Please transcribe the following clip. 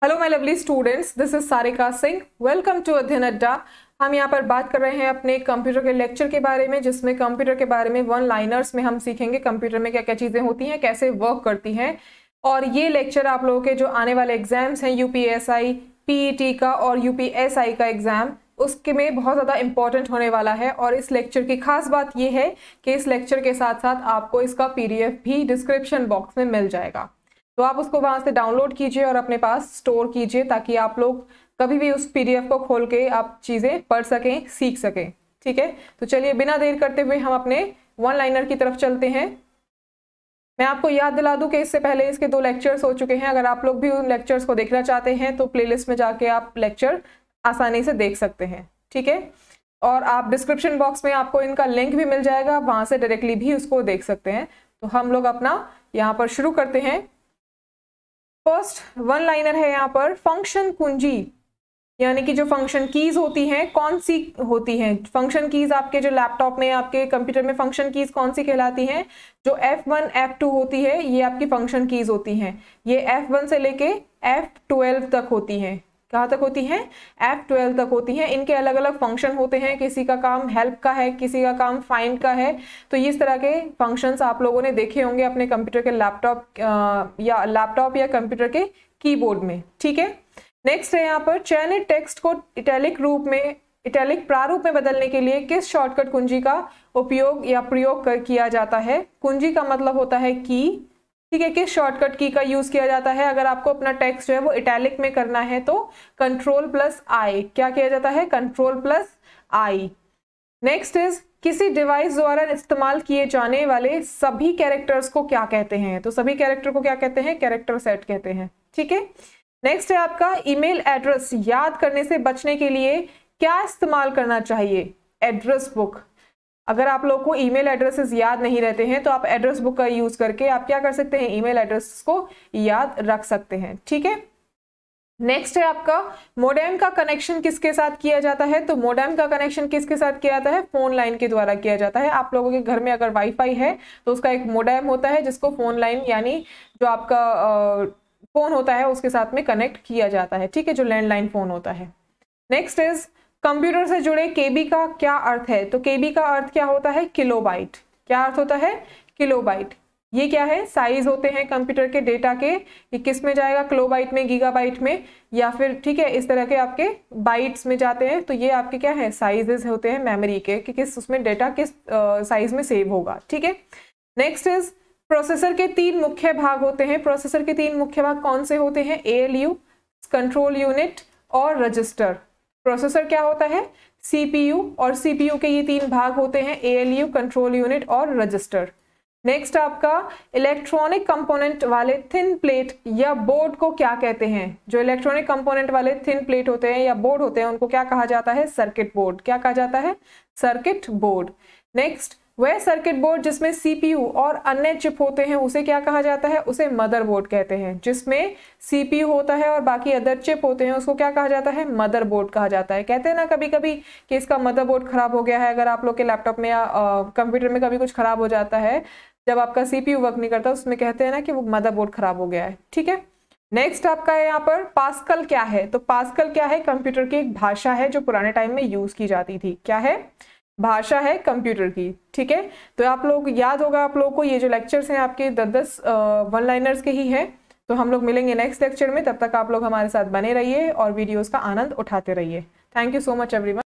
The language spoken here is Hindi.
Hello my lovely students, this is Sarika Singh. Welcome to Adhyayan Adda. हम यहाँ पर बात कर रहे हैं अपने कंप्यूटर के लेक्चर के बारे में, जिसमें कंप्यूटर के बारे में वन लाइनर्स में हम सीखेंगे कंप्यूटर में क्या क्या चीज़ें होती हैं, कैसे वर्क करती हैं। और ये लेक्चर आप लोगों के जो आने वाले एग्जाम्स हैं यूपीएसआई, पीईटी का और यूपीएसआई का एग्जाम, उसके में बहुत ज़्यादा इंपॉर्टेंट होने वाला है। और इस लेक्चर की खास बात यह है कि इस लेक्चर के साथ साथ आपको इसका पीडीएफ भी डिस्क्रिप्शन बॉक्स में मिल जाएगा, तो आप उसको वहां से डाउनलोड कीजिए और अपने पास स्टोर कीजिए, ताकि आप लोग कभी भी उस पीडीएफ को खोल के आप चीज़ें पढ़ सकें, सीख सकें। ठीक है, तो चलिए बिना देर करते हुए हम अपने वन लाइनर की तरफ चलते हैं। मैं आपको याद दिला दूं कि इससे पहले इसके 2 लेक्चर्स हो चुके हैं। अगर आप लोग भी उन लेक्चर्स को देखना चाहते हैं तो प्लेलिस्ट में जाके आप लेक्चर आसानी से देख सकते हैं। ठीक है, और आप डिस्क्रिप्शन बॉक्स में आपको इनका लिंक भी मिल जाएगा, वहां से डायरेक्टली भी उसको देख सकते हैं। तो हम लोग अपना यहाँ पर शुरू करते हैं। फर्स्ट वन लाइनर है यहाँ पर, फंक्शन कुंजी, यानी कि जो फंक्शन कीज होती हैं कौन सी होती हैं। फंक्शन कीज आपके जो लैपटॉप में, आपके कंप्यूटर में फंक्शन कीज कौन सी कहलाती हैं? जो F1 F2 होती है ये आपकी फंक्शन कीज होती हैं। ये F1 से लेके F12 तक होती हैं। कहाँ तक होती हैं? F12 तक होती हैं। इनके अलग अलग फंक्शन होते हैं, किसी का काम हेल्प का है, किसी का काम फाइंड का है। तो इस तरह के फंक्शंस आप लोगों ने देखे होंगे अपने कंप्यूटर के लैपटॉप या कंप्यूटर के कीबोर्ड में। ठीक है, नेक्स्ट है यहाँ पर, चयनित टेक्स्ट को इटैलिक प्रारूप में बदलने के लिए किस शॉर्टकट कुंजी का उपयोग या प्रयोग किया जाता है? कुंजी का मतलब होता है की। ठीक है, किस शॉर्टकट की का यूज किया जाता है? अगर आपको अपना टेक्स्ट जो है वो इटैलिक में करना है तो Ctrl+I, क्या किया जाता है? Ctrl+I। नेक्स्ट इज, किसी डिवाइस द्वारा इस्तेमाल किए जाने वाले सभी कैरेक्टर्स को क्या कहते हैं? तो सभी कैरेक्टर को क्या कहते हैं? कैरेक्टर सेट कहते हैं। ठीक है, नेक्स्ट है आपका, ईमेल एड्रेस याद करने से बचने के लिए क्या इस्तेमाल करना चाहिए? Address book. अगर आप लोग को ईमेल एड्रेसेस याद नहीं रहते हैं तो आप एड्रेस बुक का यूज करके आप क्या कर सकते हैं? ईमेल एड्रेस को याद रख सकते हैं। ठीक है, नेक्स्ट है आपका, मोडेम का कनेक्शन किसके साथ किया जाता है? तो मोडेम का कनेक्शन किसके साथ किया जाता है? फोन लाइन के द्वारा किया जाता है। आप लोगों के घर में अगर वाईफाई है तो उसका एक मोडेम होता है जिसको फोन लाइन, यानी जो आपका फोन होता है उसके साथ में कनेक्ट किया जाता है। ठीक है, जो लैंडलाइन फोन होता है। नेक्स्ट इज, कंप्यूटर से जुड़े केबी का क्या अर्थ है? तो केबी का अर्थ क्या होता है? किलोबाइट। क्या अर्थ होता है? किलोबाइट। ये क्या है? साइज होते हैं कंप्यूटर के डेटा के, ये किस में जाएगा? किलोबाइट में, गीगाबाइट में, या फिर ठीक है इस तरह के आपके बाइट्स में जाते हैं। तो ये आपके क्या है? साइजेस होते हैं मेमोरी के, कि किस उसमें डेटा किस साइज में सेव होगा। ठीक है, नेक्स्ट इज, प्रोसेसर के 3 मुख्य भाग होते हैं। प्रोसेसर के 3 मुख्य भाग कौन से होते हैं? ALU, कंट्रोल यूनिट और रजिस्टर। प्रोसेसर क्या होता है? CPU, और CPU के ये 3 भाग होते हैं, ALU, कंट्रोल यूनिट और रजिस्टर। नेक्स्ट आपका, इलेक्ट्रॉनिक कंपोनेंट वाले थिन प्लेट या बोर्ड को क्या कहते हैं? जो इलेक्ट्रॉनिक कंपोनेंट वाले थिन प्लेट होते हैं या बोर्ड होते हैं उनको क्या कहा जाता है? Circuit board. क्या कहा जाता है? Circuit board. नेक्स्ट, वह सर्किट बोर्ड जिसमें CPU और अन्य चिप होते हैं उसे क्या कहा जाता है? उसे मदरबोर्ड कहते हैं। जिसमें CPU होता है और बाकी अदर चिप होते हैं उसको क्या कहा जाता है? मदरबोर्ड कहा जाता है। कहते हैं ना कभी कभी कि इसका मदरबोर्ड खराब हो गया है। अगर आप लोग के लैपटॉप में या कंप्यूटर में कभी कुछ खराब हो जाता है, जब आपका CPU वर्क नहीं करता, उसमें कहते हैं ना कि वो मदरबोर्ड खराब हो गया है। ठीक है, नेक्स्ट आपका है यहाँ पर, पास्कल क्या है? तो पास्कल क्या है? कंप्यूटर की एक भाषा है जो पुराने टाइम में यूज की जाती थी। क्या है? भाषा है कंप्यूटर की। ठीक है, तो आप लोग याद होगा, आप लोगों को ये जो लेक्चर्स हैं आपके 10 वन लाइनर्स के ही हैं। तो हम लोग मिलेंगे नेक्स्ट लेक्चर में, तब तक आप लोग हमारे साथ बने रहिए और वीडियोस का आनंद उठाते रहिए। Thank you so much everyone.